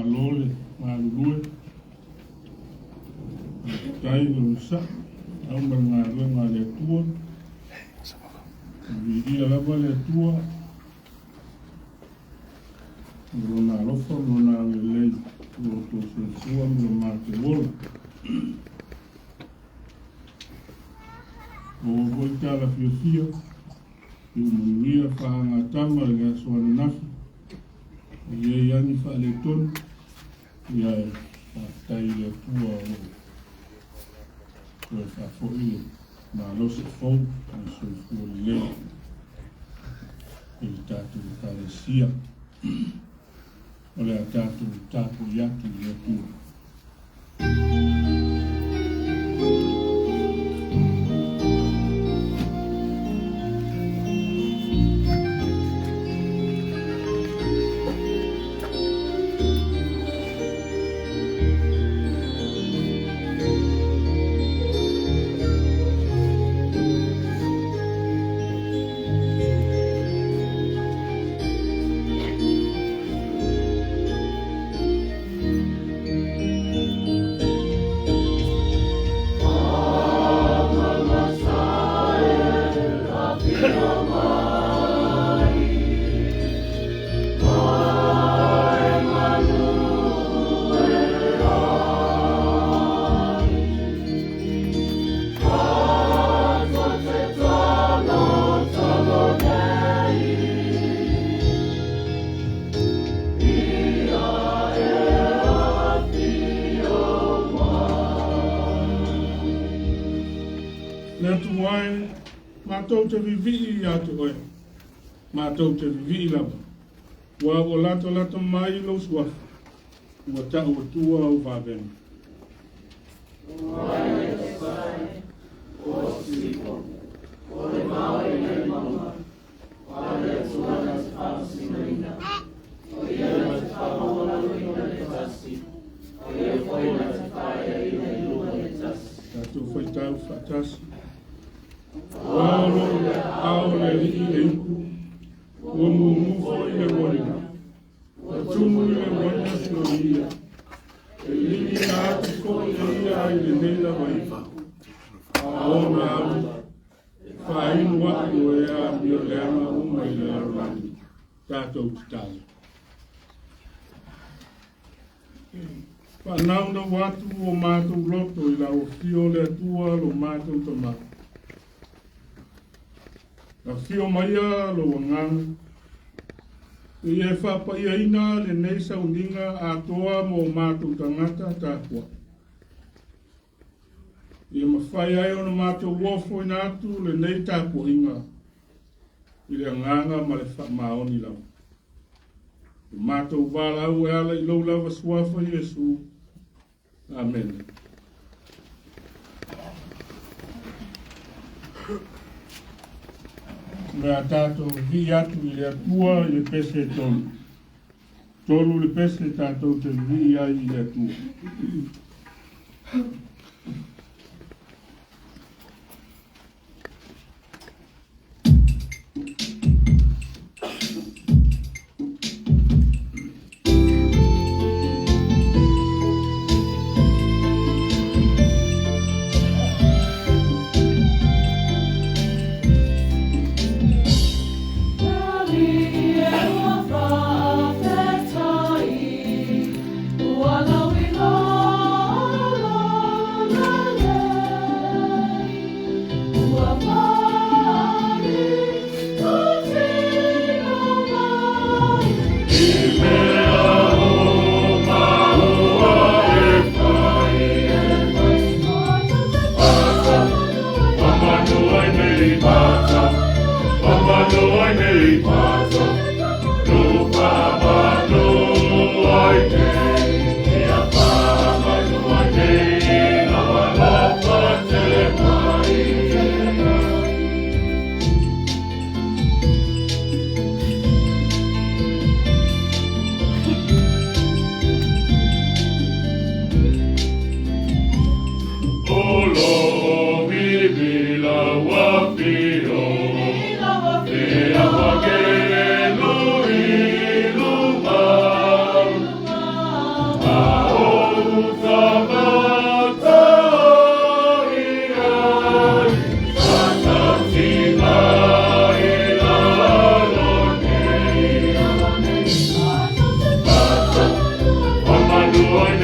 malole, malulue. Tai lo sa, au ngā le tua. Viria lava le tua. Rona lofa, rona le lei, roto sensua, lo mate wola. O voita la fiofia, i umuia whaangatama le asoana nafi. Ia iani Faletufuga, ia tai le tua o koe whawhoi ma lose fau, a soifua le i tātou karesia. O le a tātou Tapuaiga le tua. Tapuaiga, mātou te vivi atu oe, mātou te vivi lava. Wa o lato mai lo suafa, ua tau atua o whāwena. Oe te whae, o sipo, o le maoi le mama, wa le tuana te whaosingaina, o ia te whaola luina le tasi, o ia whaina te whae i le lua le tasi. Tātou whaitau whatasi. Walo le ao le rii le uku, ua mumufo i le waina, ua tumu i le waina suaria, e lini na atu ko i le ia i le neila waifa. A ona au, whainu watu o ea mio le ama uma i le arolani, tātou titale. Whanauna watu o mātou loto i la o fio le atua lo mātou tamau. La fio maia lo wanganga. I e whapa ia ina le nei sauninga a toa mo mātou tangata tāpua. I e mawhai ai ona mātou wofo ina atu le nei tāpua inga. I le nganga ma le whamaoni lau. Mātou wālau e ala I lau lava suafa Iesu. Amen. Mea tātou vi atu I le atua I le pese tolu. Tolu le pese tātou te vi ai I le atua.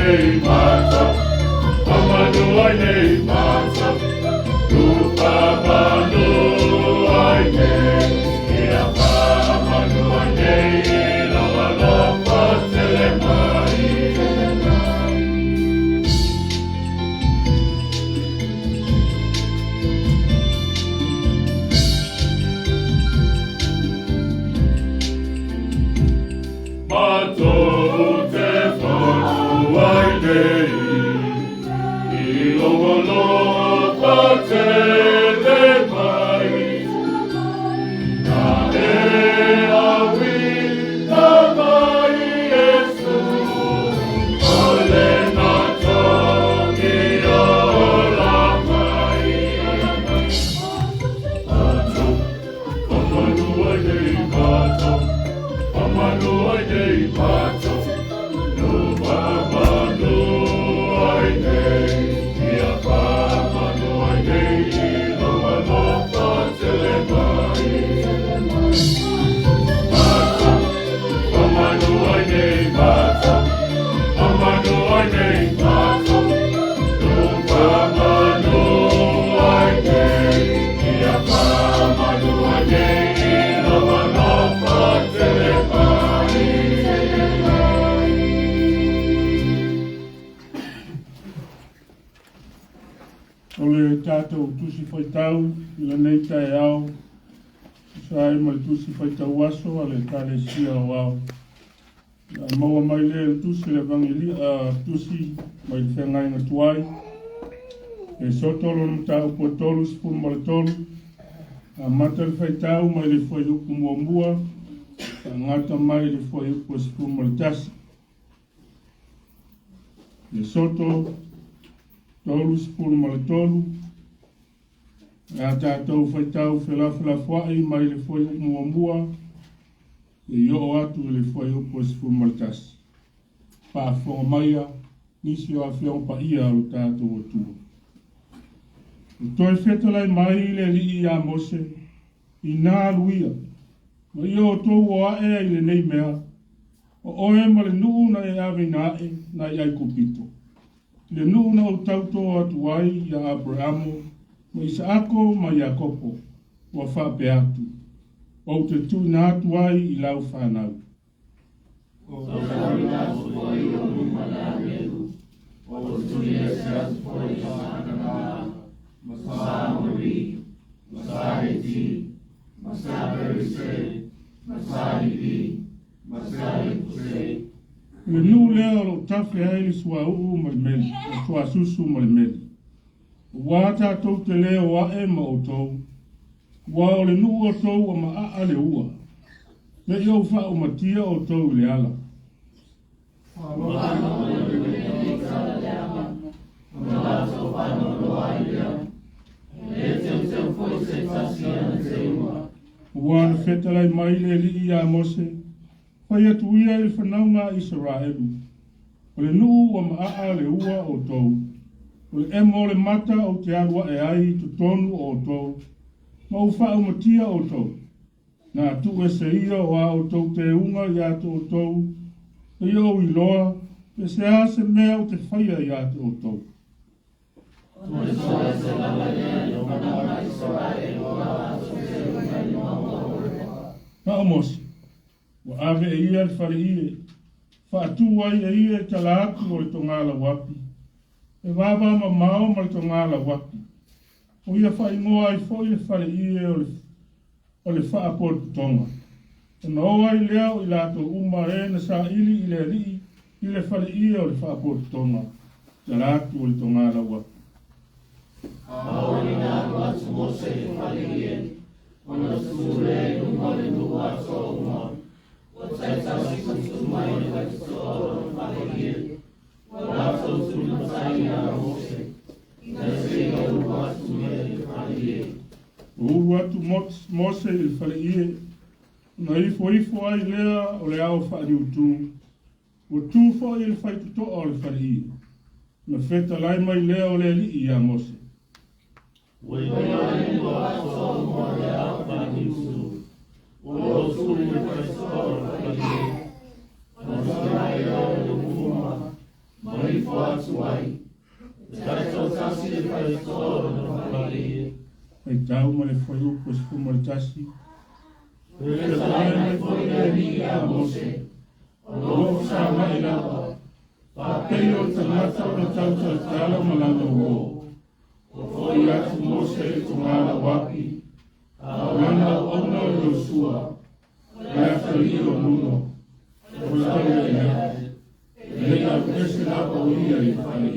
nei mata, amanu ai nei mata, lupa manu ai nei, ia pa amanu ai nei, lava lopa tele mai. Mato te whanu ai nei, I longolopa tele mai. Nā e awi tā mai Jesu, ole nā tongi o la mai. Mato, amanu ai nei mato, amanu ai nei mato, no amanu ai nei, ia pa amanu ai nei, no alofa tele mai. Mato, amanu ai nei mato, amanu ai nei mato, no amanu ai nei, ia pa amanu ai nei, no alofa tele mai. Ole tātou tusi whaitau, ila nei tae au, sae mai tusi whaitau aso, ale tāle sia o au. Maua mai le tusi le vangeli, tusi mai le whengai na tuai, e sotolo na tau po tolu, spun ma le tolu, mata le whaitau mai le whai uku mua mua, ngata mai le whai uku spun ma le tasi. E soto, tolu spulu ma le tolu, a tātou whaitau whelawhai mai le whai uku mua mua, e io atu le whai uku spulu ma le tasi. Pāwhonga maia, nisi o a whiong pa ia o tātou atua. O toi whetalai mai le rii a Mose, I nā luia, ma io o tōu o ae I le nei mea, o oe ma le nuu na e awe nae na I ai kupito. Le nuu na o tauto atu ai I a Abrahamu, ma Isaako ma Iakopo, wa whape atu. O te tui na atu ai I lau whanau. O whanau fo I o numana meru, o tui e se atu fo I whanau, ma whamuri, ma whaiti, ma whaperise, ma whaipi, ma whaipuse. Le nu lea o tafe ai le sua uu ma le meli, o sua susu ma le meli. Wa tātou te leo wa e ma o tou. Wa o le nu o tou o ma a le ua. Le iau wha o matia o tou le ala. Wa na whetalai mai le li I a Mose. Pai atu ia I whanaunga Israelu. O le nuu o maa le ua o tou. O le emo le mata o te arua e ai tu tonu o tou. Ma u wha matia o tou. Nā tu e se ia o a o tou te unga I ato o tou. E ia o iloa. E se a se mea o te whaia I ato o tou. Na o Mose. Wa ave e ia le whare ie, whaatu ai e ia e tala atu o le tongala wapi. E wawa ma mao ma le tongala wapi. O ia wha ingoa ai fo I le whare ie o le wha apotu tonga. E na oa I leo I lato uma e na sa ili I le rii I le whare ie o le wha apotu tonga. Tala atu o le tongala wapi. Aori nā watu Mose e whare ie, ona sure uma le nua so uma. O atu Mose I whare ie, na ifo ai lea o le ao whaari utu, o tūwha I le whaitutoa o le whare ie, na wheta lai mai lea o le li I a Mose. Mai tau ma le foi upo se fumo le tasi. E sai mai foi le lia Mose. O lo sa mai lava. Pa peo tangata o tau tala malanga o. O foi atu Mose e tungala wapi. A lana ona o Yosua. Lea tali o nuno. O la le lea. Lea pese la o ia i whani.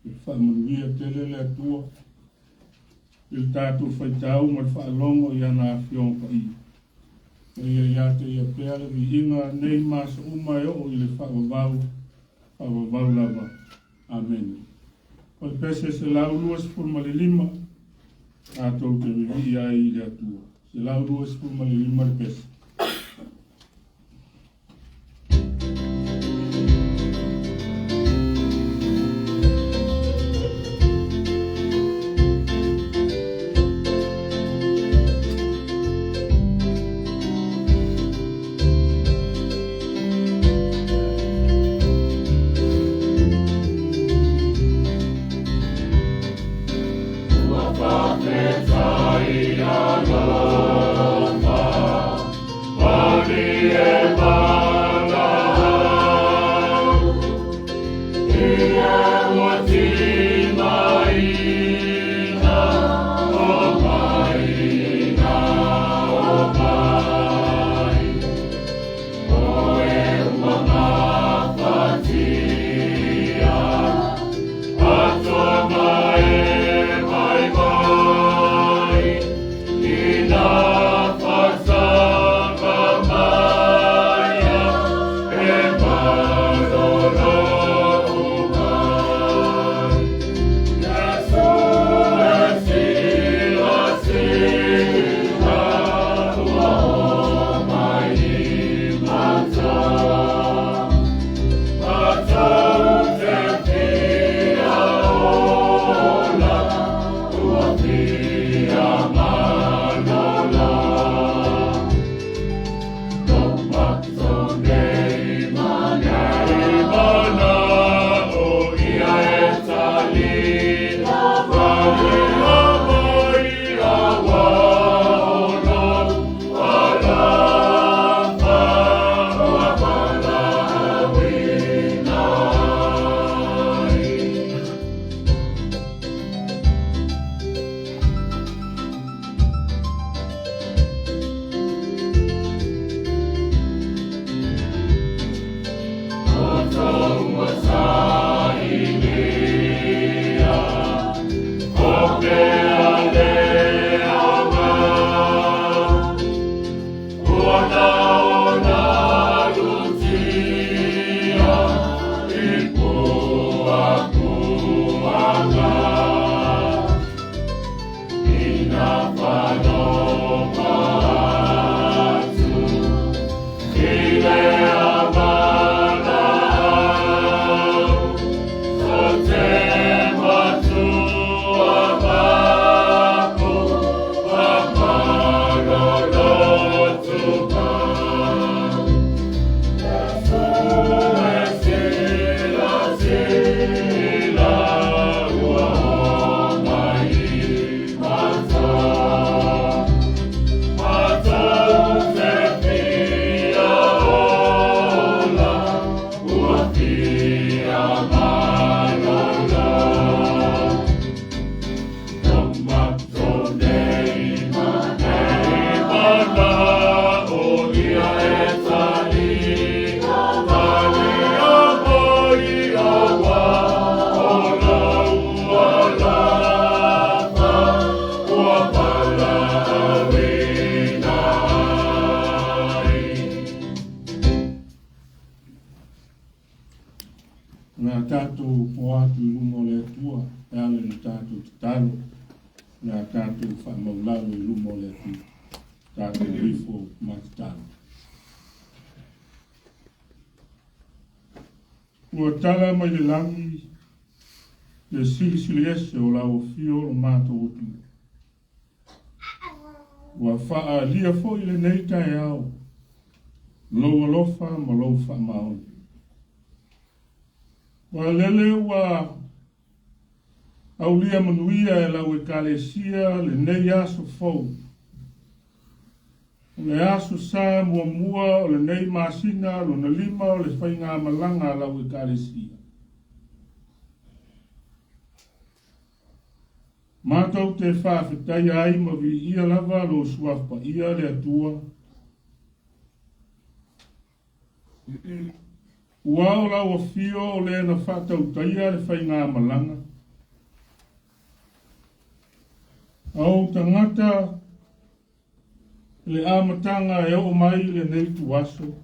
I whamunia tele le atua. Il tātou whaitau ma le whaalongo i ana a whiong pa i. Ia ia te ia pēra vi inga nei masa umai o i le whaavavau lava. Amen. O le pese se lau luas purma le lima, a tau te vivi ia i le atua. Se lau luas purma le lima le pese. Nā tātou o atu I lumo le atua, e ale na tātou te talo, nā tātou whamaulau I lumo le atua, tātou rifo mati talo. Ua tala mai le langi, le sili ese o lau fio o mātou otu. Ua wha lia fo I le nei tai au, lou alofa ma lou wha maoni. Wa lele wa Au lia manuia e lau e kalesia le nei aso fau. O le aso sa mua o le nei masina lo na lima o le whainga malanga lau e kalesia. Mātou te whawhetai ai ma vi ia lava lo suafa ia le atua. Ua o lau a fio o le na whatau taia le whainga malanga. Au tangata le amatanga e o mai le nei tuaso.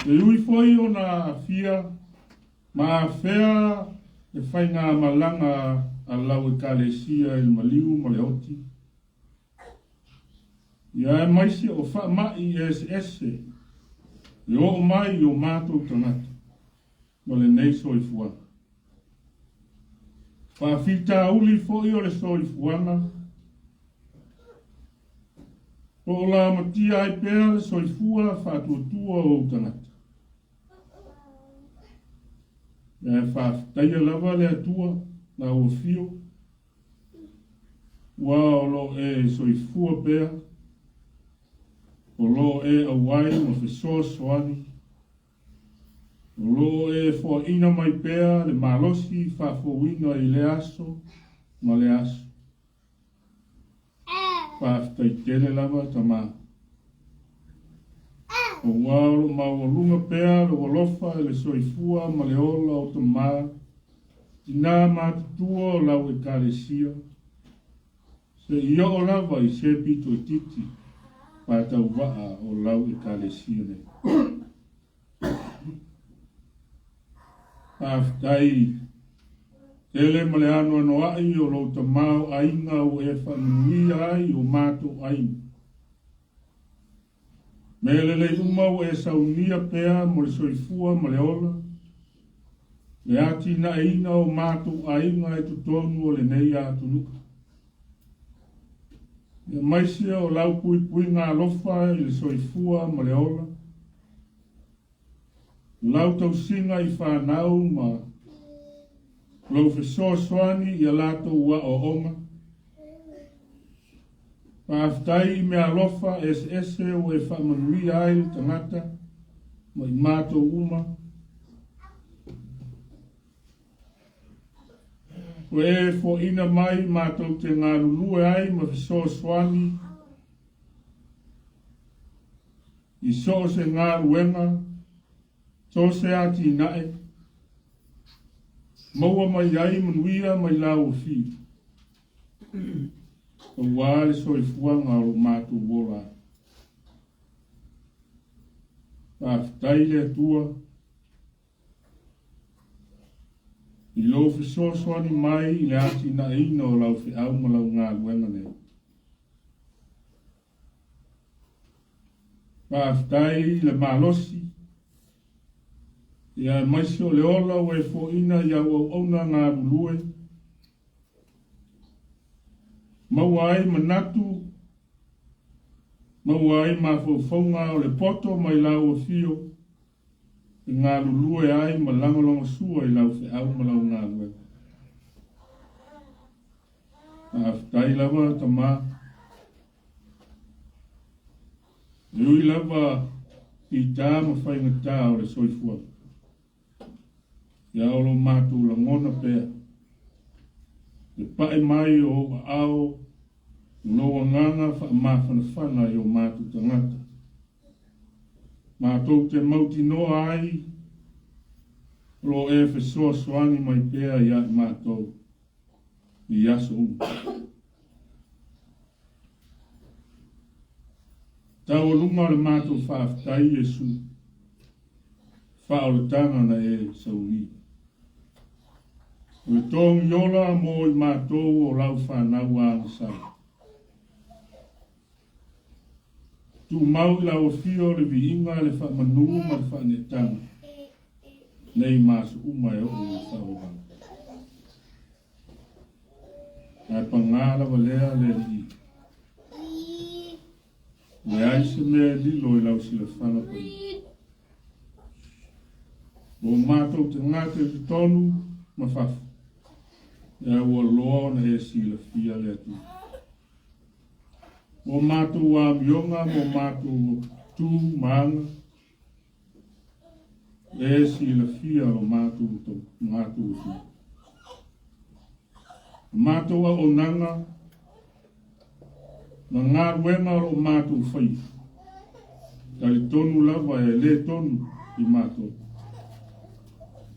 Le ui foi o na fia ma a fea le whainga malanga a lau e kalesia il maliu ma le oti. Ia e maisi o wha mai e se ese. E o mai o mātou tangata. Ma le nei soifua. Whawhita uli foi o le soifuana. O la matia ai pēr le soifua whatuatua o tangata. E whawhitaia lava le atua na o fio. Wa o lo e soifua pēr. O lo e awai ma whesoa soani. O lo e fo ina mai pēr le malosi whawhawina i le aso ma le aso. Whawhitai tele lava tama. O waro ma o lunga pēr o lofa le soifua ma le ola o tama. Tina mātutua o lau e kalesia. Se ia o lava i se pito e titi. Pātau waa o lau e kalesia ne. Whawhitai tele ma le anu anu ai o lau tamau ainga o e whanui ai o mātou ainga. Mele le umau e saunia pēr mo le soifua ma le ola. Le ati na ina o mātou ainga e tutonu o le nei atu nuka. E maisia o lau pui pui ngā lofa i le soifua ma le ola. Lau tau singa i whanau ma lau whesoa soani i a lato ua o onga. Whawhitai me alofa ese o e whamanui ai tangata ma i mātou uma. O e fo ina mai mātou te ngā lulue ai ma whesoa soani. I so se ngā ruenga, so se ati nae. Maua mai ai manuia mai lau fi. O wale soifuanga o mātou wola. Whawhitai le tua. I lo whesoasoani mai i le ati na ina o lau whi au ma lau ngā luenga ne. Whawhitai le malosi. Ia maisi o le ola o e fo ina ia o ona ngā rulue. Maua ai manatu. Maua ai mawhauwhaunga o le poto mai lau o fio. I ngā lulue ai ma langalonga sua i lau whi au ma lau ngā lue. Whawhitai lava tama. Rui lava i tā ma whaingatā o le soifua. Ia olo mātou la ngona pēr. Le pae mai o au. Noa nganga wha mawhanawhana i o mātou tangata. Mātou te mauti noa ai. Lo e whesoa soani mai pēr ia i mātou. I aso umu. Tau lunga le mātou whawhitai Jesu. Whaoletanga na e sauri. O tōngi ola mō i mātou o lau whanau āna sau. Tu mau i lau fio le vi inga le whamanu ma le whanetanga. Nei māsu umai o i whaoranga. Ai pangāla walea le i. Le aise mea lilo i lau sila whanapai. O mātou te ngāte te tonu mawhafu. Ia ua loa na e sila fia le atu. O mātou a mionga, mo mātou tū maanga. E sila fia o mātou to mātou tu. Mātou a onanga, na ngā ruenga o mātou whai. Tali tonu lava e le tonu i mātou.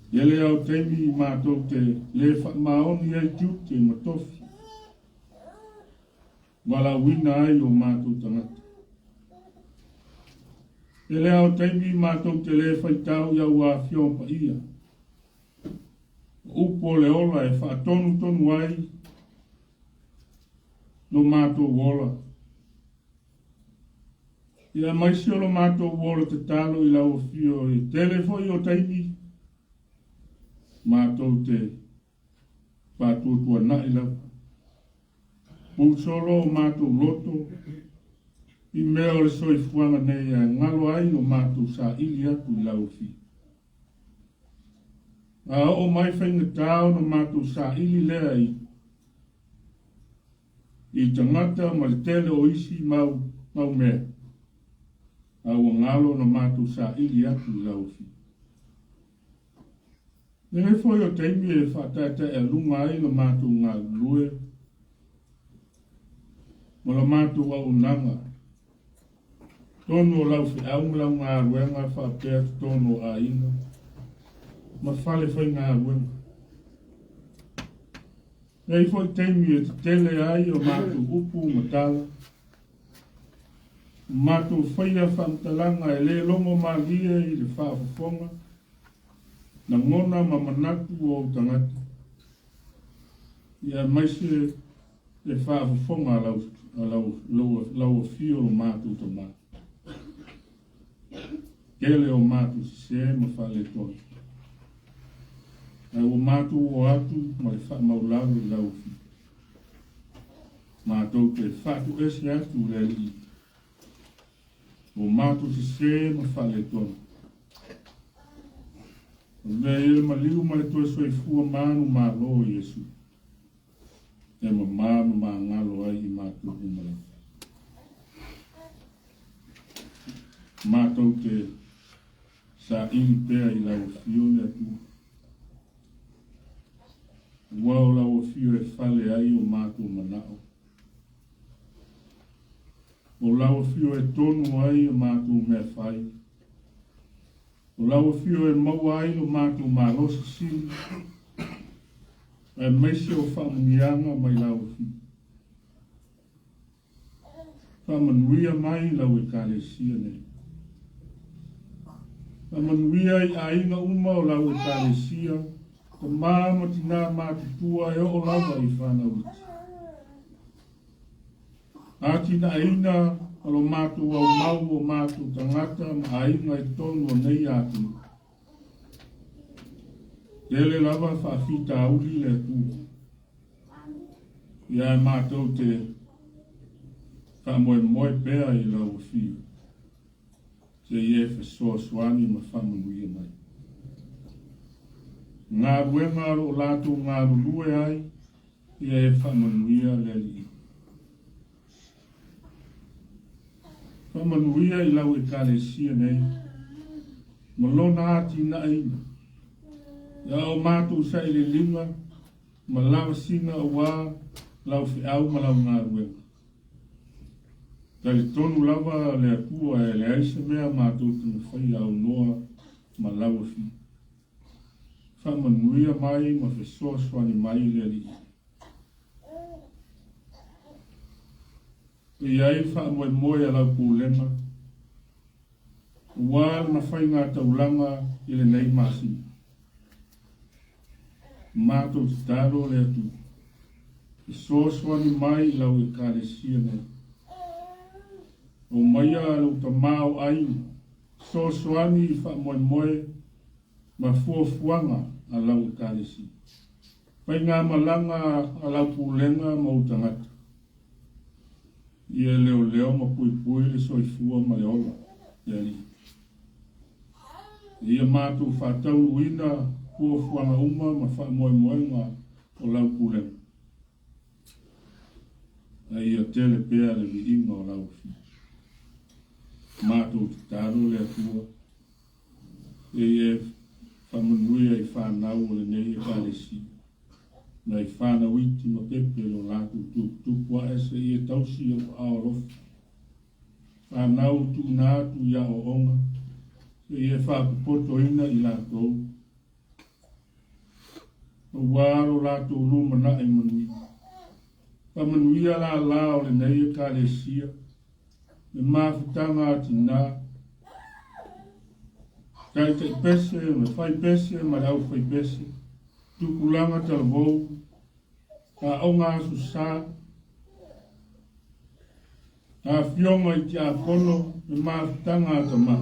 Ele au teimi i mātou te le maoni ai tiuti e matofi. Wala wina ai o mātou tangata. Ele au teimi i mātou te le whaitau iau a whion pa ia. Upo le ola e whaatonu tonu ai no mātou wola. Ia maisi o lo mātou wola te talo i lau fio i telefoi o teimi. Mātou te pātuatua na i lau. Pūsolo o mātou loto, i mea o le soifuanga nei a ngalo ai o mātou sa ili atu i lau fi. A o mai whainga tāo na mātou sa ili lea i tangata ma le tele o isi mau mea. A o ngalo na mātou sa ili atu i lau fi. Nere foi o teimi e whatata e lunga ai lo mātou ngā lue. Mo lo mātou au nanga. Tono o lau whi au lau ngā ruenga whapea tono a inga. Ma fale whai ngā ruenga. Nere foi teimi e te tele ai o mātou upu matala. Mātou whaia whamtalanga e le longo maria i le whaafafonga. Na ngona ma manatu o tangata. Ia maise e whaafafonga lau fio o mātou ta mātou. Kele o mātou se ma whale tonu. Ai o mātou o atu ma le whaamaulau lau fio. Mātou te whatu esi atu le li. O mātou se ma whale tonu. Ve ele maliu ma le tue soifua manu ma lo Yesu. E ma manu ma ngalo ai i mātou umara. Mātou te sa ili pēa i lau fio le atu. Wau lau fio e fale ai o mātou manao. O lau fio e tonu ai o mātou mea whai. O lau fio e maua ai o mātou mālosa sili. E meisi o whamunianga mai lau fio. Whamanuia mai lau e kare sia nei. Whamanuia i ainga uma o lau e kare sia. Ka māma tina mātutua e o lava i whanauti. Atina aina alo mātou au mau o mātou tangata ma ainga e tonu o nei atu. Tele lava whaafita auli le tu. Ia e mātou te whamoe moe pēa i lau whiu. Te ie whasoa swani ma whamanuia mai. Ngā ruenga o lātou ngā rulue ai, ia e whamanuia le li. Whamanuia i lau e kare sia nei. Malona ati na ina. Ia o mātou sa i le linga, ma lawa singa o wā, lau fi au ma lau ngā ruenga. Tali tonu lava le atua e le aisa mea mātou tunu whai au noa ma lawa fi. Whamanuia mai ma whesoa swani mai le li. E ai whamoe moe a lau pūlenga. Wāl na whai ngā taulanga i le nei masi. Mātou te tāro le atu. E sōswani mai lau e kāre sia nei. O maia lau ta māo ainu. Sōswani i whamoe moe ma fuafuanga a lau e kāre sia. Pai ngā malanga a lau pūlenga ma utangata. Ia leo ma pui le soifua ma le ola. Ia li. Ia mātou whātau uina kua whuanga uma ma wha moe moenga o lau kurenga. A ia tele pēr le vi inga o lau fi. Mātou te tāro le atua. E whamanuia I whanau o le nei e kālesi. Nai whanau iti ma pepe lo lātou tūpua ese I e tausi o aorofi. Whanau tu nātu ia o onga. E whapupoto ina I lātou. O wāro lātou luma na e manui. Whamanuia la o le nei e kālesia. Me māwhutanga ati nā. Kai te pese, me whai pese, ma rau whai pese. Tukulanga tala vou. Ka o ngā asu sā. Ka whionga I te a kono, me māwhutanga ata mā.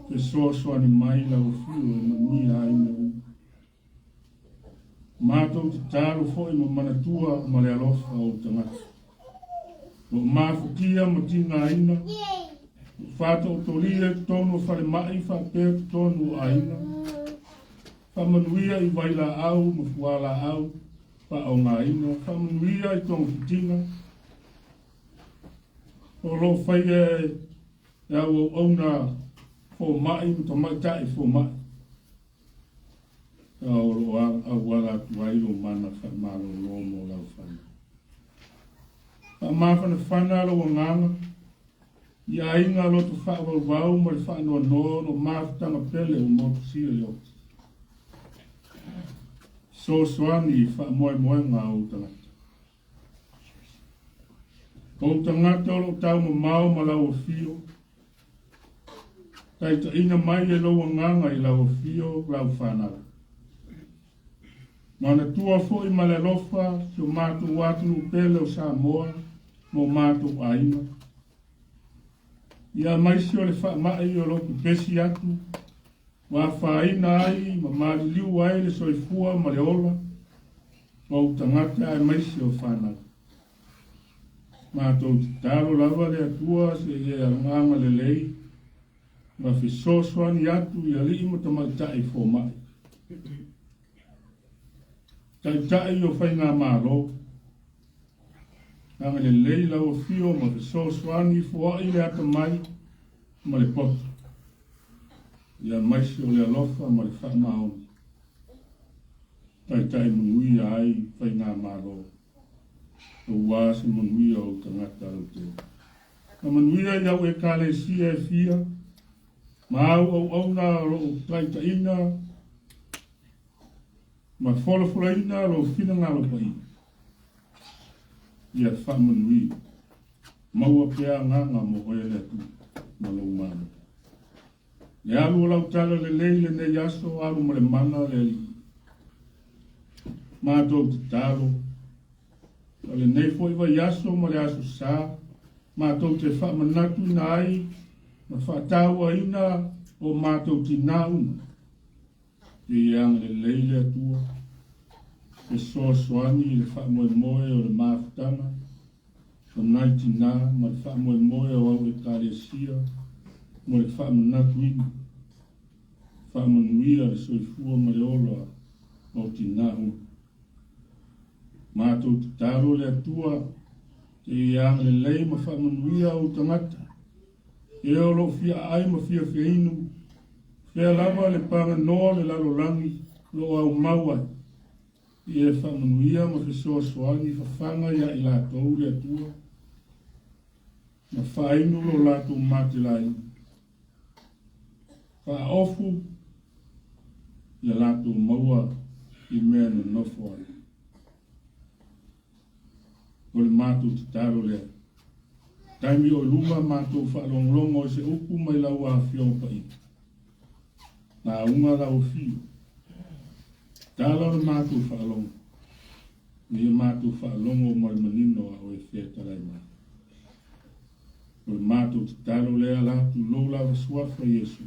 Te soa ni mai la o whio e manui a ina u. Mātou te tāro fo I ma manatua ma le alofa o tangata. O māwhukia ma tinga ina. Whāta o toria tono whare mai whapea tono a ina. Whamanuia I waila au ma fuala au. Wha o ngā ina. Whamanuia I tonga fitinga. O lo whaia e au ona fo mai ma tamai tai fo mai. O lo au wala tuailo mana whamaro lomo lau whana. Mawhana whana lo nganga. Ia inga loto whawa wau ma le whanoa no mawhtanga pele o motu sia yo. So swani wha moe ngā o tangata. O tangata o lo tau ma mau ma lau o fio. Taita ina mai e lo nganga I lau o fio lau whanara. Mana tua fo I ma le lofa si o mātu watunu pele o Samoa. Mo mātou aina. Ia maisi o le whaamai o loku pesi atu. Wa whaina ai, ma maari liu ai le soifua ma le ola. Ma utangata ai maisi o whanau. Mātou te taro lava le atua se e aranganga le lei. Ma whisoswani atu I ali ima tamaitai fo mai. Taitai o whainga māro. Anga le leila o fio ma le soswani fua I le ata mai ma le poto. Ia maisi o le alofa ma le whamaoni. Tai manuia ai whainga mālo. O wāse manuia o tangata o te. Na manuia iau e kāle sia e fia. Ma au na ro taita ina. Ma wholofola ina ro whina ngā lopa ina. Ia whamanui. Maua pia nganga mo oe le tu. Malo umano. Le alu o lau tala le leile ne yaso alu ma le mana le li. Mātou te talo. Le nei fo iwa yaso ma le aso sā. Mātou te whamanatu na ai. Ma whataua ina o mātou ti nā uma. Te iang le leile atua. E soaswani le whamoe moe o le mawhtanga. O naiti nā, ma le whamoe moe o au e kāresia. Mo le whamanatu ina. Whamanuia le soifua ma le ola o ti nā uma. Mātou te taro le atua. Te iang le lei ma whamanuia o tangata. E o lo fia ai ma fia inu. Fia lava le panga noa le lalo rangi. Lo au mauai. Ia whamanuia ma whesoa soani whawhanga ia I lātou le atua. Ma whainu lo lātou mate lai. Whaofu ia lātou maua I mea na nofo ai. O le mātou te taro lea. Taimi o luma mātou whaalonglongo o se upu mai lau a whiong pai. Nā unga lau whio. Tāla o mātou whaalongo. Ni mātou whaalongo o mai manino a o e whea tarai mai. O le mātou te taro lea lātou lou lawa suafa Iesu.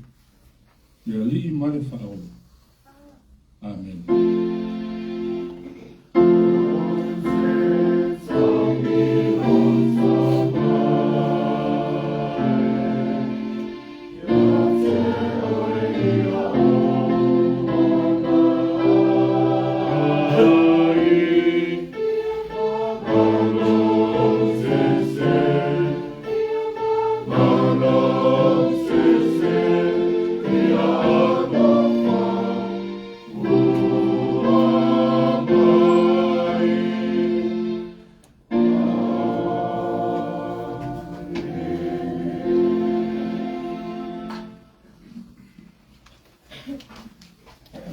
Lea li I mare whaolo. Amen. Your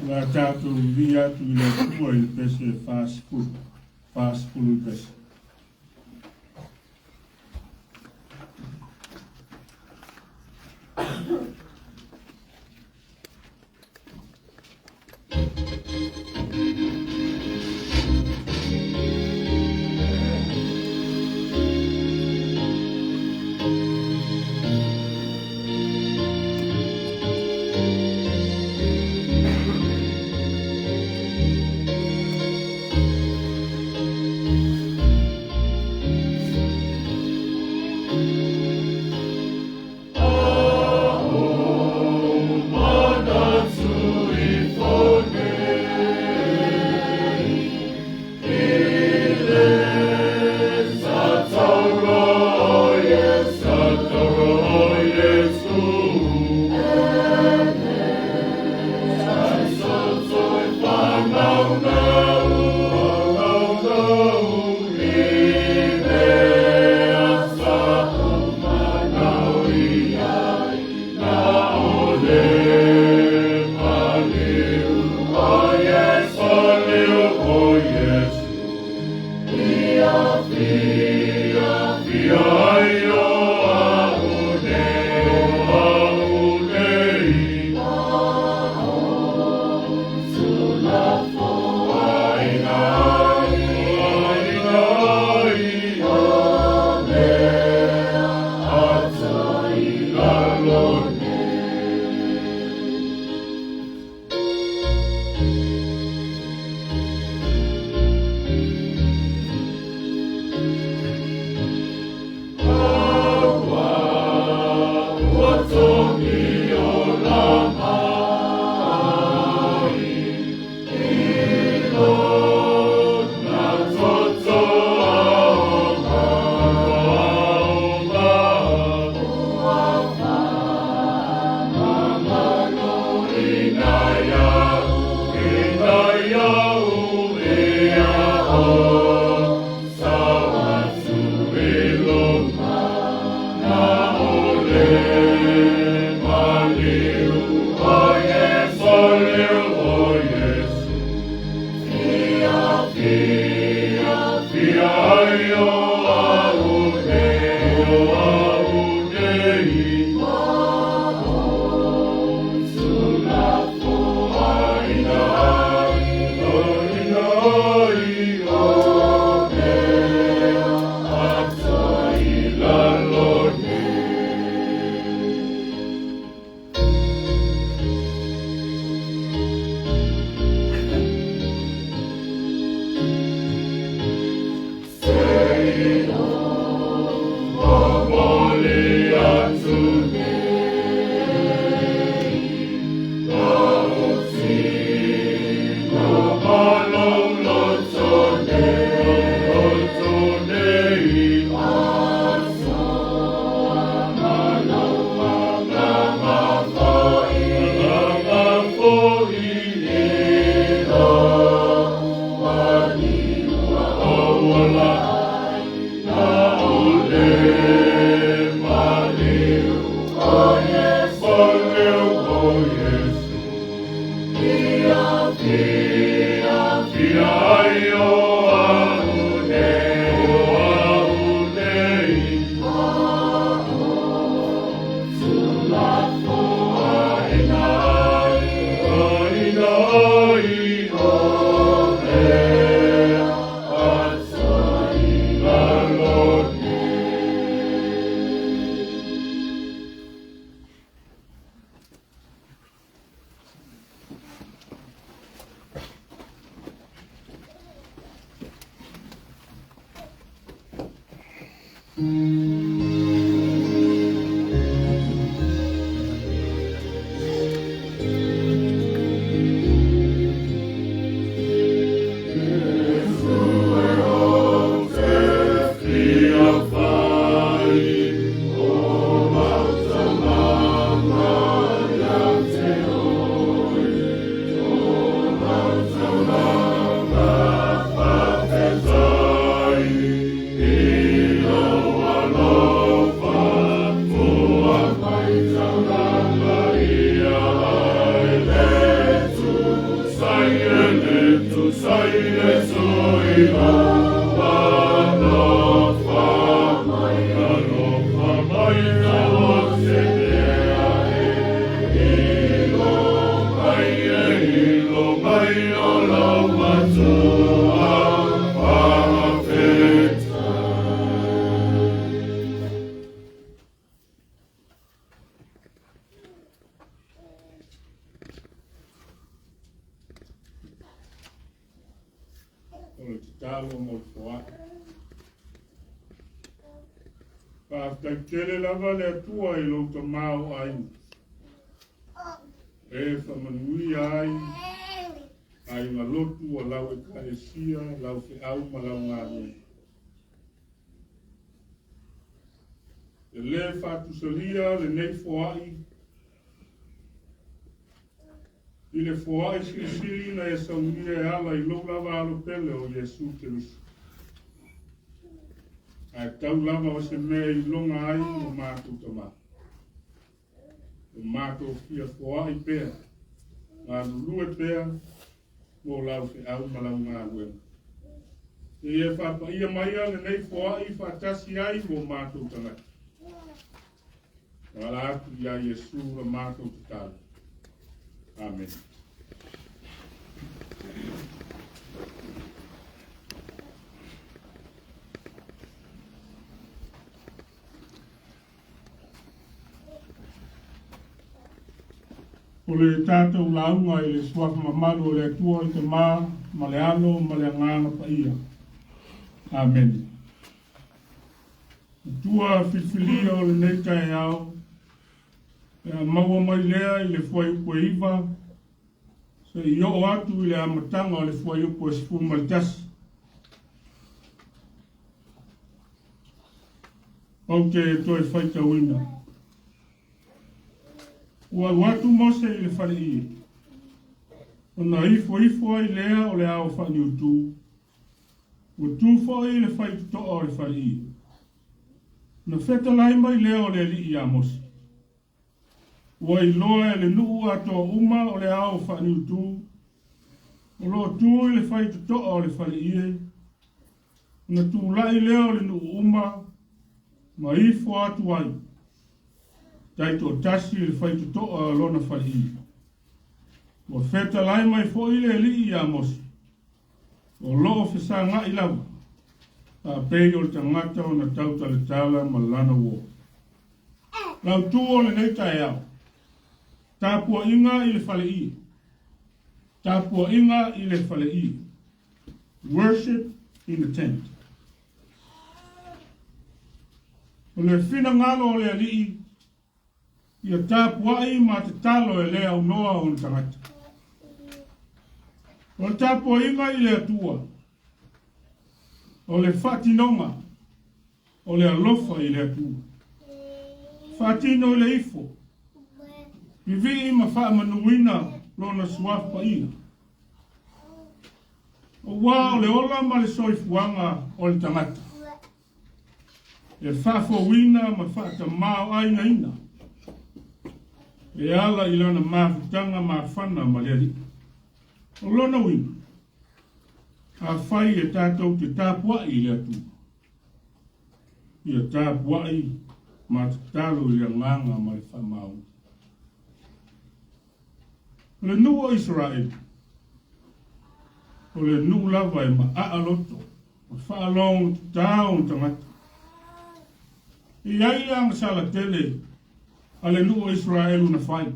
La tātou vi atu I le kua I pese whāsikuru I pese. Tele lava le tua I lo tamau ai. E whamanui ai. Ai malotu a lau e kaesia, lau fe au ma lau ngāwe. E le whātusalia le nei foai. I le foai sili na e saungia e ala I lo lava alo pele o Yesu te lusi. Ai tau lava o se mea I longa ai o mātou tama. O mātou fia foa I pēr. Ngā lulu e pēr, mō lau fe au malau ngā wea. E e whapa ia mai le nei foa I whatasi ai o mātou tama. Ngā atu ia Yesu la mātou tatala. Amen. O le tātou launga I le suafa mamalu o le atua I te mā, ma le ano, ma le ngāna pa ia. Amen. Tua whiwhilia o le neitai au, maua mai lea I le fuai upo iwa, se I o atu I le amatanga o le fuai upo sifu maltasi. O te toi whaita wina. Ua watu mose I le whare I. O na ifo ai lea o le ao whani utu. Ua tūwha I le whai tutoa o le whare I. Na wheta lai mai lea o le li I amosi. Ua I loa e le nuu atoa uma o le ao whani utu. O loa tū I le whai tutoa o le whare I. Na tū lai lea o le nuu uma. Ma ifo atu ai. Taito tasi le whai tutoa lona whare I. Wa wheta lai mai fo I le li I amosi. O loo whisa ngā I lau. A pei o le tangata o na tauta le tala ma lana wo. Lau tū o le neitai au. Tapuaiga I le fale I. Tapuaiga I le fale I. Worship in the tent. O le whina ngalo o le alii. Ia tapuai ma te talo e lea unoa o le tangata. O le tapuaiga I le atua. O le whatinonga. O le alofa I le atua. Whatino I le ifo. Vivi ma wha manuina lona suafa ia. O wā o le ola ma le soifuanga o le tangata. E whafo wina ma whata mao aina ina. E ala I lona mafutanga ma whana ma le ali. O lona wina. A whai e tātou te tāpuai I le atu. Ia tāpuai ma te talo I le nganga ma le whamau. O le nua Israel. O le nuu lava e ma aaloto. Ma whaalong te tāo tangata. I ai ang Salatielu a le nua Israel una whai.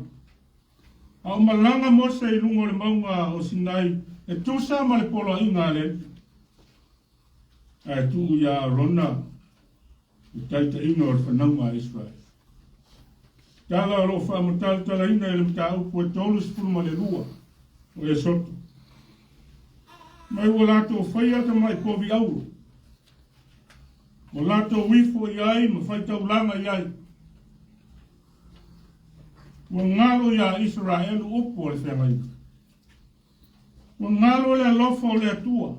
A o malanga mose I lungo le maunga o Sinai. E tusa ma le polo inga le. A tu ia rona. I taita inga o le whanaunga Israel. Tala ro whaamatal tala ina e le mta upo e tolu sipuluma le lua. O e soto. Mai ua lato whaiata mai kovi auro. Mo lato wifo I ai ma whaitaulanga I ai. Ua ngalo ia Israel upo le whengai. Ua ngalo le alofa o le atua.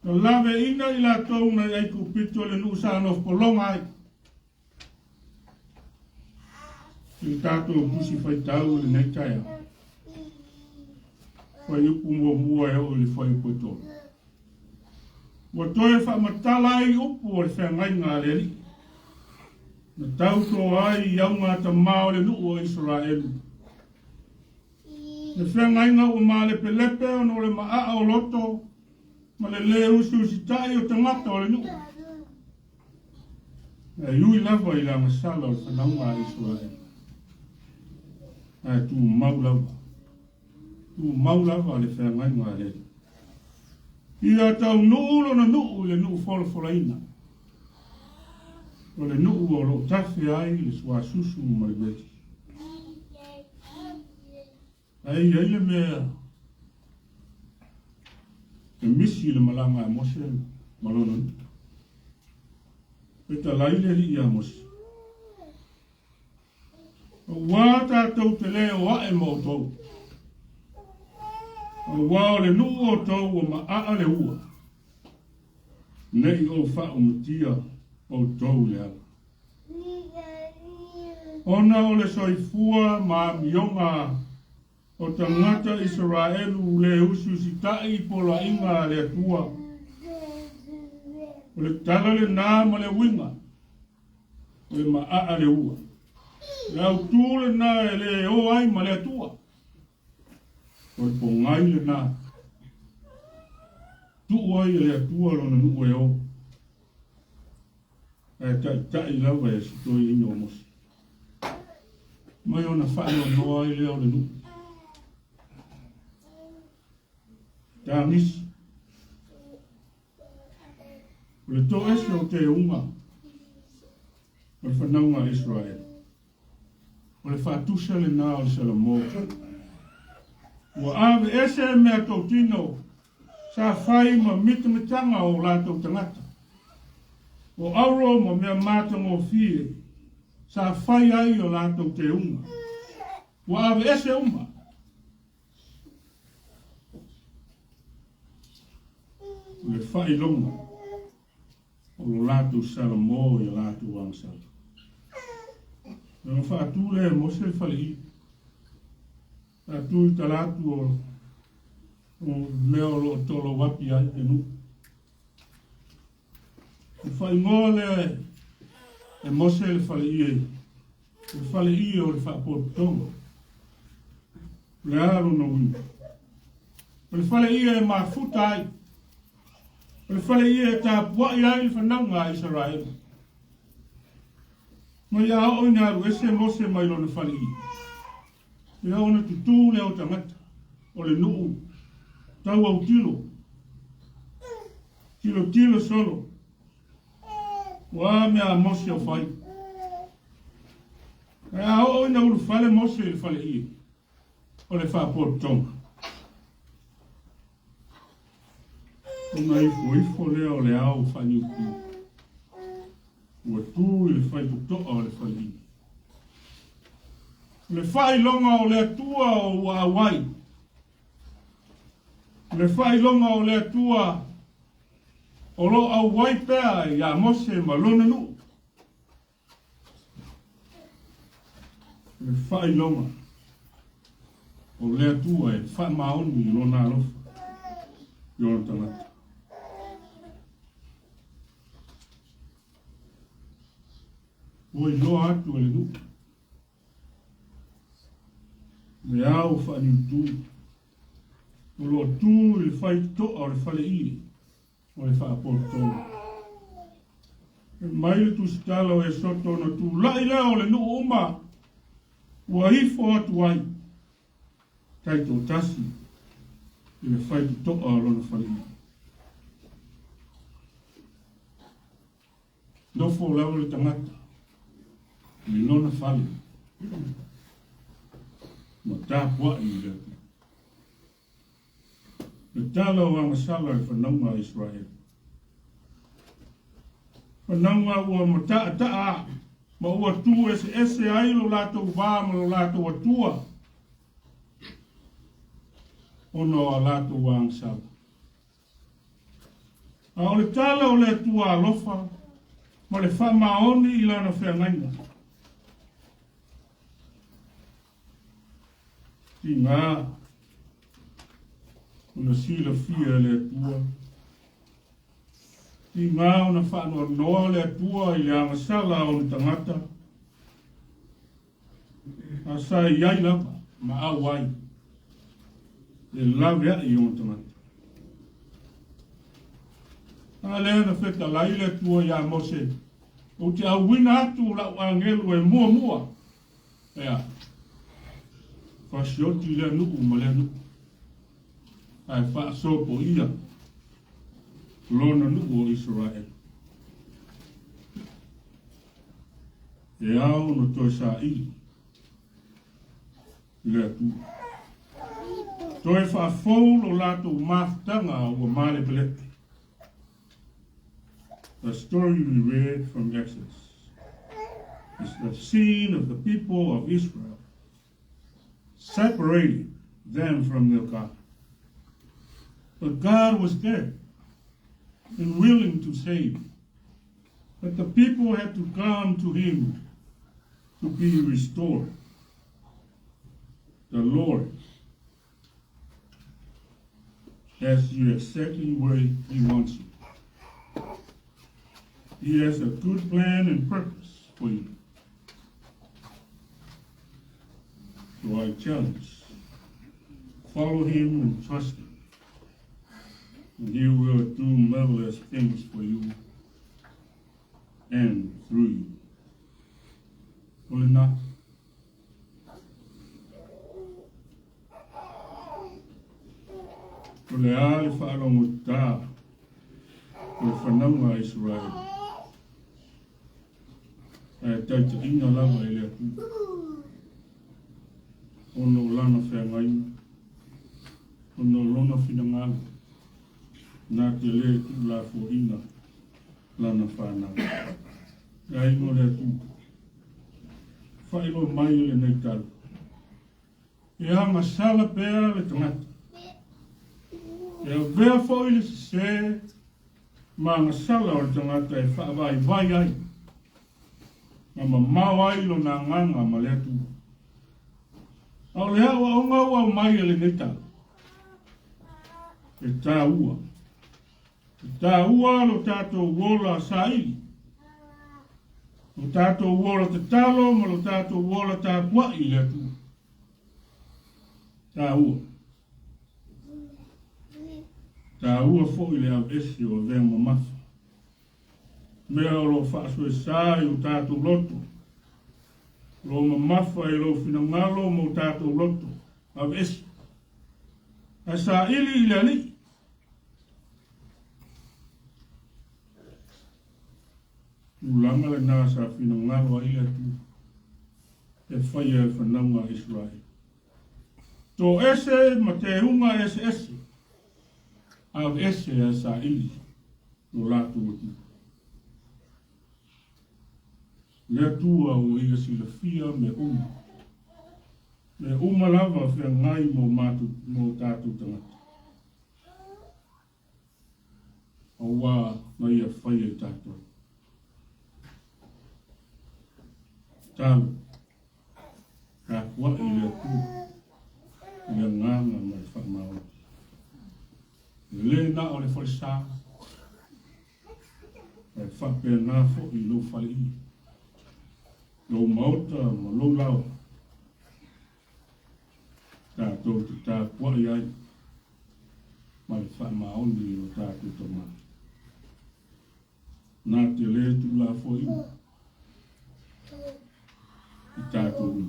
Na lave ina I lato na I kupito le nusa of polonga ai. I tātou pusi whaitau le neitaia. Whai upu mua mua e o le whai upo tō. Wa toe whaamatala i upu o le whengai ngā leri. Na tauto ai i au ngā tamao le nuu o Israelu. Le whengai ngā o mā le pelepe o no le maa o loto, ma le le usi tai o tangata o le nuu. E iui lava i la masala o le whanau ngā Israelu. E tu maulava. Tu maulava le whengai ngā leri. Ia tau nuu lo na nuu le nuu wholawholaina. O le nuu o lo tawhi ai le sua susu mai beti. Ai le mea. E misi le malanga a mose malona. Peta laile li ia mose. O wata tau te leo a e mo tau. O wao le nuu o tau o maa le ua. Nei o wha o mutia o tau le ala. Ona o le soifua ma mionga o tangata Israelu le usu sitai pola inga le atua. O le tala le nā ma le winga. O le maa le ua. Le au tū le nā e le o ai ma le atua. O le pongai le nā. Tu ai le atua lo na nuu e o. E tai lawa e sitoi ino mosi. Mai ona whae o noa i leo le nuu. Tā nisi. O le tō ese o te unga. O le whanaunga Israel. O le whātusa le nā o le Salamo. Ua ave ese mea tō tino. Sa whai ma mitamitanga o lātou tangata. O auro ma mea mātanga o fie. Sa whai ai o lātou te unga. Ua ave ese uma. O le whai longa. O lo lātou Salamo i lātou wangsala. Nā whaatu le mose whale i. Tātū i talātu o mea o lo tolo wapi ai e nu. O whai ngoa le e mose le whale i e. Le whale i o le whaapoto tonga. Le aro no wina. O le whale i e mafuta ai. O le whale i e Tapuaiga ai le whanaunga Israel. Ma ia o ina aru ese mose mai lo le whale i. Ia ona tutu le o tangata. O le nuu. Tau au tilo. Tilo solo. Wa mea mose o whai. Ia o ina uru whale mose le whale i. O le whaapoto tonga. Ona ifo lea o le au whani uku. Ua tū i le whai tutoa o le whale i. Le whai longa o le atua o Hawaii. Le whai longa o le atua o lo Hawaii pea i a mose ma lona nu. Le whai longa o le atua e whai maoni i lona alofa. I ona tangata. Oi loa atu e le nu. Me au whaani tu. O lo tu i le whai toa o le whale i. O le whaapoto. Mai le tu stalo e soto na tu lai leo le nu uma. Ua hifo atu ai. Taito tasi. I le whai toa o lona whale i. Nofo lau le tangata. I lona whale. Ma Tapuaiga le. Le tala o angasala e whanaunga Israel. Whanaunga ua mataa ma ua tu ese ai lo lātou wā ma lo lātou atua. Ono a lātou angasala. A o le tala o le atua alofa ma le whamaoni i lana whengaina. Ti ngā, una sila fia le atua, I ngā o na whanua noa le atua I le angasala o ni tangata. A sa iai lava, ma au ai. Le lawe ai o ni tangata. A lea na wheta lai le atua ia Mose. O te au wina atu lau angelu e mua mua. Ea. Whasioti le nuku ma le nuku. Ai whaasopo ia. Lona nuku o Israel. E au no toi sa ili. Le atu. Toi whaafou lo lato maftanga o male pelete. The story we read from Exodus is the scene of the people of Israel separating them from their God. But God was there and willing to save. But the people had to come to him to be restored. The Lord has you exactly where he wants you. He has a good plan and purpose for you. So I challenge, follow him and trust him. And he will do marvelous things for you and through you. Will it not? Ko le ale whaalongo tā, ko whanaunga Israel. E taita ina lava e lea ku. Ono lana whea ngai. Ono lona whina ngālu. Nā te lea tu la fo ina lana whanau. E aino lea tu. Whaelo mai le nei talu. E anga sala pēr le tangata. E a vea fo ile se ma anga sala o le tangata e whaavai vai ai. Ngama mawai lo na nganga ma le atu. Au le hawa o ngā ua mai le neta. E tā ua. E tā ua lo tātou wola saili. Lo tātou wola te talo ma lo tātou wola tā puai le atu. Tā ua. Tā ua fo i le au esi o vea mamafa. Mea lo whaasue sāi o tātou loto. Lo mamafa e lo whina ngalo mo tātou loto. Au esi. A sā ili i le ali. Ulanga le nā sa whina ngalo a ili atu. E whaia e whanaunga Israel. Tō ese ma te hunga ese. Au ese a sā ili. No lātou atu. Le tua o ia si le fia me uma. Me uma lava whea ngai mo tātou tangata. O wā na ia whai e tātou. Tālu. Ka kua i le tua. Le nganga mai whamau. Le na o le whalisa. E whape ngā fo i lo whale i. Lo mauta ma lo lau. Tātou te tā puai ai. Mai whamaoni o tātou tama. Nā te le tu la fo i. I tātou ui.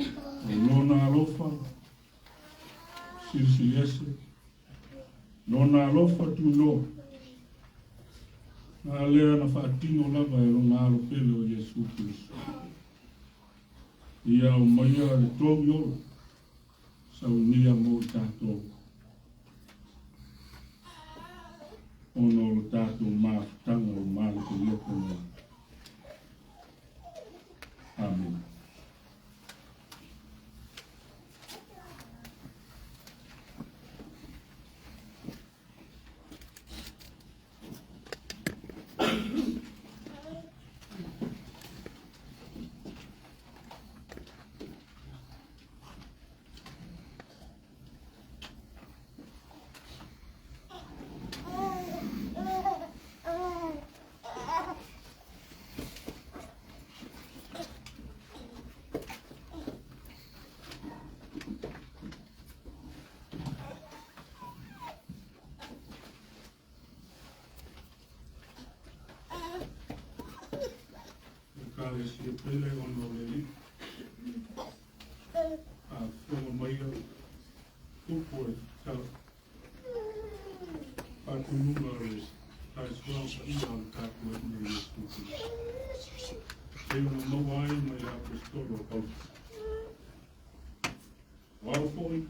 O lona alofa. Siri ese. Lona alofa tu loa. Nā lea na whaatino lava e rona alo pele o Jesu Kristo. Ia o maia le tōmi oro. Sau nia mō tātou. Ono o tātou mātanga o māle te leko mea. Amen. si pele ono leli. Fonga maia kupo e tala. Patu numero tai swao pa ina o tapu e nere e kupo. Te una mawai mai a pestolo kau. Wao foi.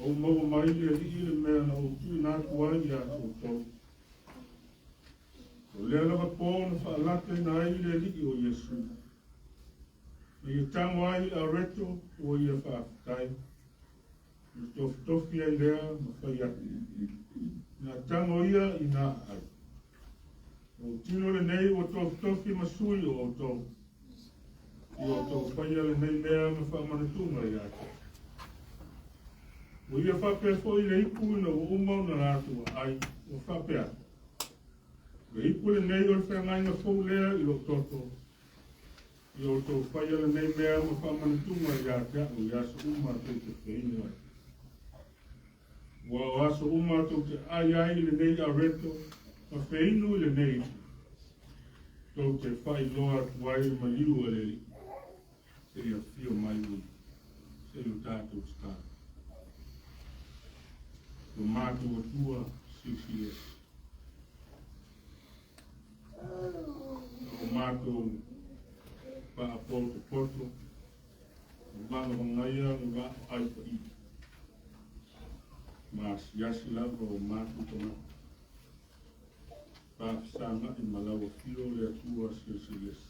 O mawa mai le ile mea na o tui nā kuai a o tau. O lea lava pōna whaalate na ile li o Yesu. Me i tango ai a reto o ia whaakai. Me tofi ai lea ma whai ati. Nā tango ia i nā ai. O tino le nei o tofi masui o tau. I o tau whai ale nei mea ma whaamanatunga i ati. O ia whapea fo i le ipu na o umau na rātua ai. O whapea. Le ipu le nei o le whangai na fau lea i o toto. I o tau whai ala nei mea ma whamanatunga i a tea o i aso uma tau te whainu ai. Wa o aso uma tau te ai le nei a reto, ma whainu le nei. Tau te whai loa tuai ma liu a le se ia fio mai ui, se iu tātou stāra. O mātou atua CCCAS. O mātou pa apoto poto, o vanga wangaia, o va aipa i. Mas yasi lava o mātou tona. Pa fisanga i malawa filo le atua CCCAS.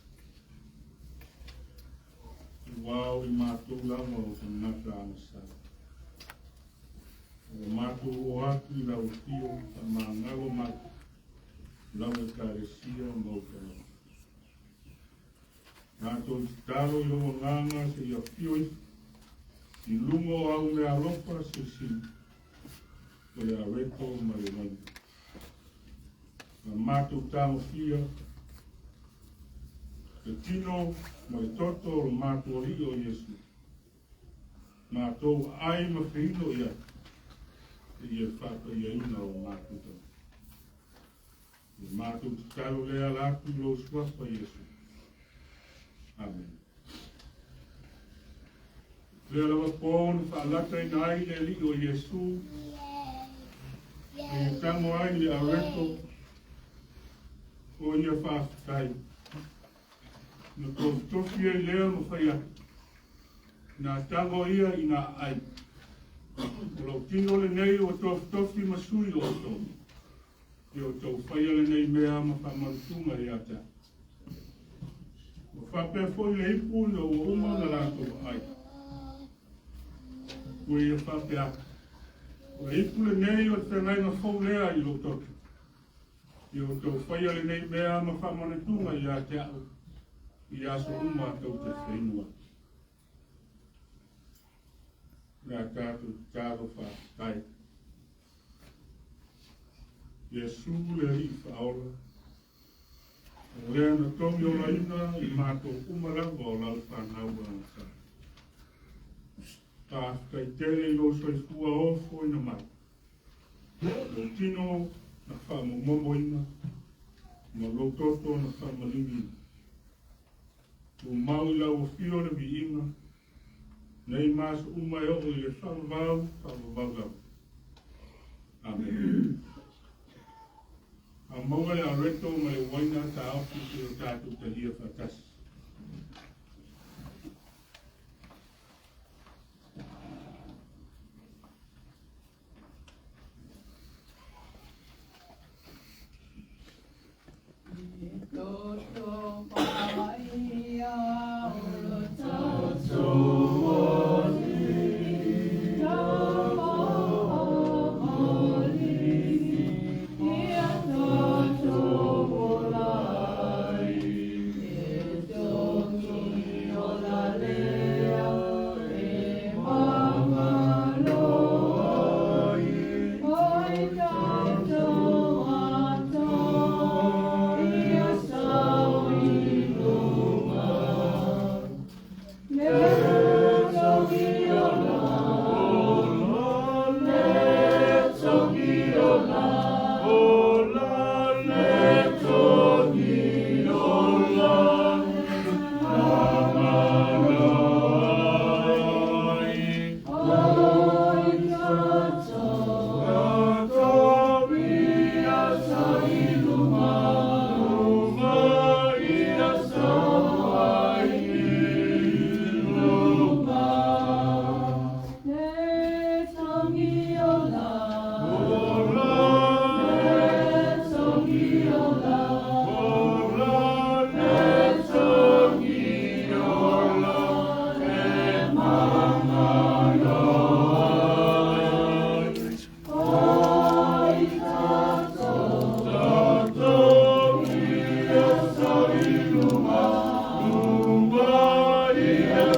Wao i mātou lava o tanaka anasara. O mātou o atu i lau fio, ta māngawa mātou. Lava karesia mautana. Mātou i taro i o nganga se i a fioi. I lungo au me alopa se si. O i a reto mai mai. Na mātou tamo fia. Te tino mai toto o mātou ri o Yesu. Mātou ai ma whino ia. I e whaka i a ina o mātou tamo. I mātou te taro lea lātu lo swapa Yesu. Amen. Lea lawa pōna whaalata i nai le li o Yesu. I tango ai le a reto o ia whaafikai. Na tofi ai lea ma whai ati. Nā tango ia i nā ai. Lau tino le nei o tofi masui o tofi. I o tau whai ale nei mea ma whamarutunga i ata. O whapea fwoi le ipu na o uma na rātou ai. Ue ia whapea. O le ipu le nei o te rai na whau lea i lo toki. I o tau whai ale nei mea ma whamarutunga i ata. I aso uma tau te whenua. Nā tātou tāro whaakai. Yesu le i whaola. O lea na tomi o laina i mātou umaranga o lau whanau ana sa. Tā kai tere i lo soifua ofo ina mai. Lo tino na whamamomo ina. Ma lo toto na whamalingi. O mau i lau o fio na vi ina. Nei mas umai o i le whamavau. Amen. A maua le a reto mai waina ta afu ki o tātou te hia whakasi. O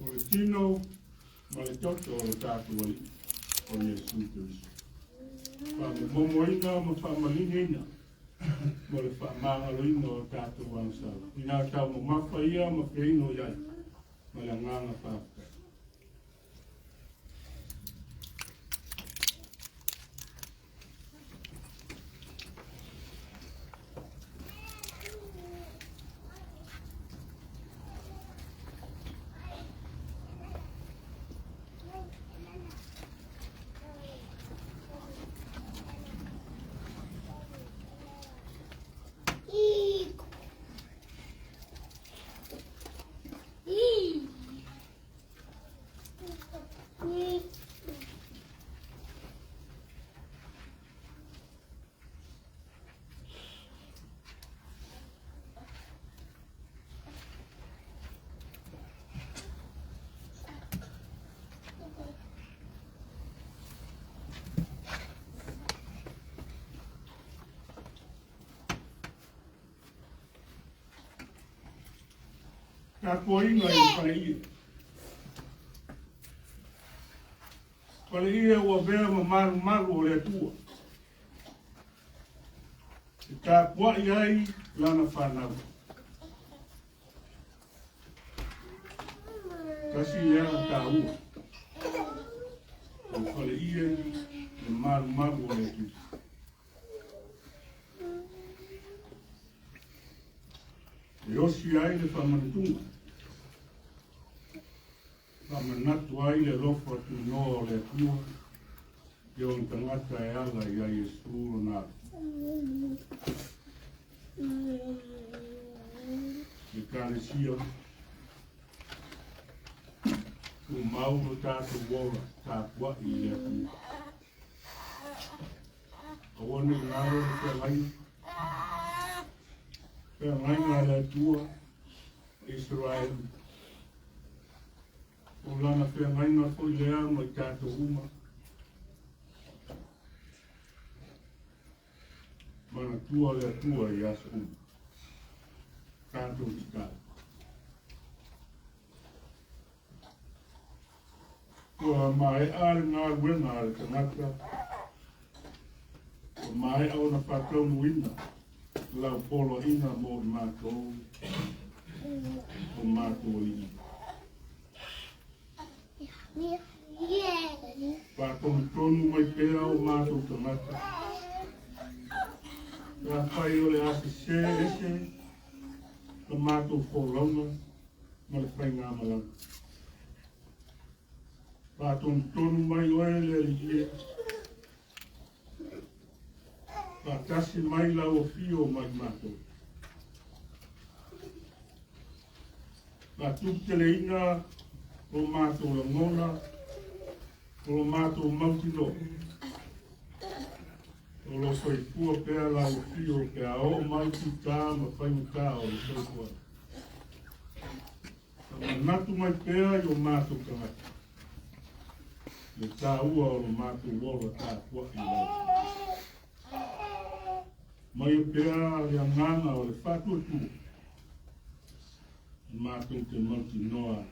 le tino, ma le toto o le tātua o Iesu Kristo. Whamomoina ma whamalingina, mo le whamangaloina o tātua ansala. Ina tau mo mawhaia ma whieino iai, ma le nganga whawhaka. Tapuaiga I whai. Pale ia ua bea ma maru o le atua. E tapuaiga ai lana whanau. Kasi ia ta ua. O pale ia maru o le atua. E osi ai le whamanitunga. Whamanatu ai le lofa tu noa o le atua. I o tangata e ala I a Iesu o nā. I kāresia. O mauro tātou wora tāpua I le atua. Awane ngāro le te laina. Pea ngainga le atua Israel. O lana pea ngainga ko I lea mai tātou uma. Mana tua le atua I aso uma. Tātou tika. Kua mai are ngā wenga are kanaka. Kua mai au na whakau nuina. Lau polo ina mo I mātou. O mātou ina. Pātonu tonu mai pēa o mātou tangata. Rā whai o le ase se ese. La mātou wholaunga. Ma le whai ngā malanga. Pātonu tonu mai oe le rie. Pātasi mai lau o fio mai mātou. Pātuke le ina o mātou la ngona. O mātou mautino. O lo soi kua pēr la o fio pēr o mai ki tā ma whainu tā o le soi kua. Ma natu mai pēr I o mātou tangata. Le tā ua o lo mātou wola tā kua I lau. Mai o pēr le anganga o le whātua tū. Mātou te mautinoa.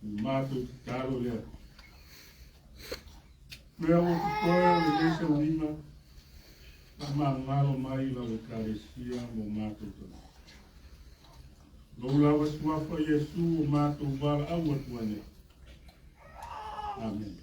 Mātou te tāro lea. Mea o te koe o le lesa lima. A mā ngaro mai la o kāresia mo mātou tana. Lau lawa suafa Iesu o mātou wala au atuane. Amen.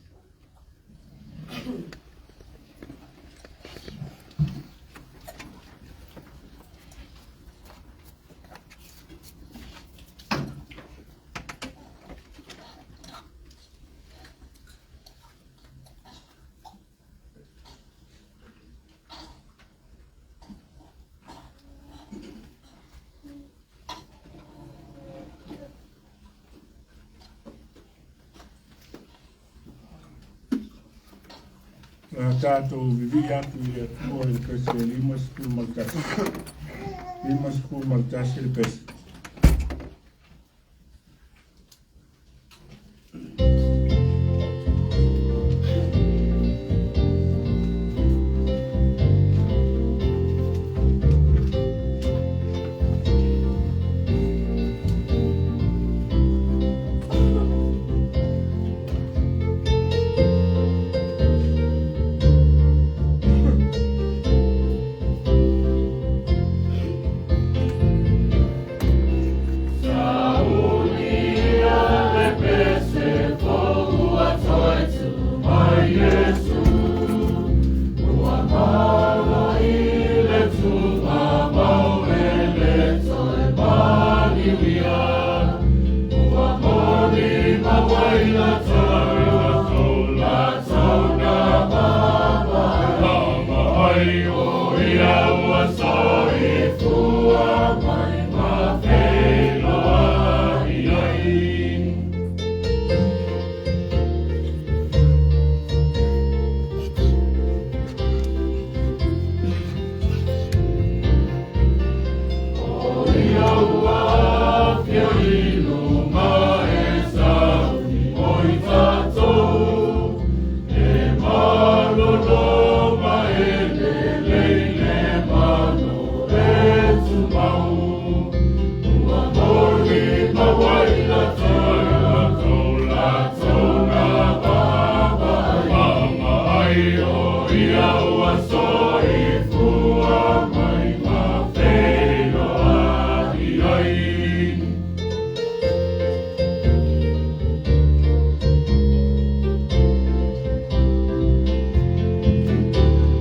Tātou vivi atu i atua i pese 5 skulu maltasi. 5 skulu maltasi i pese.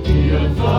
Ia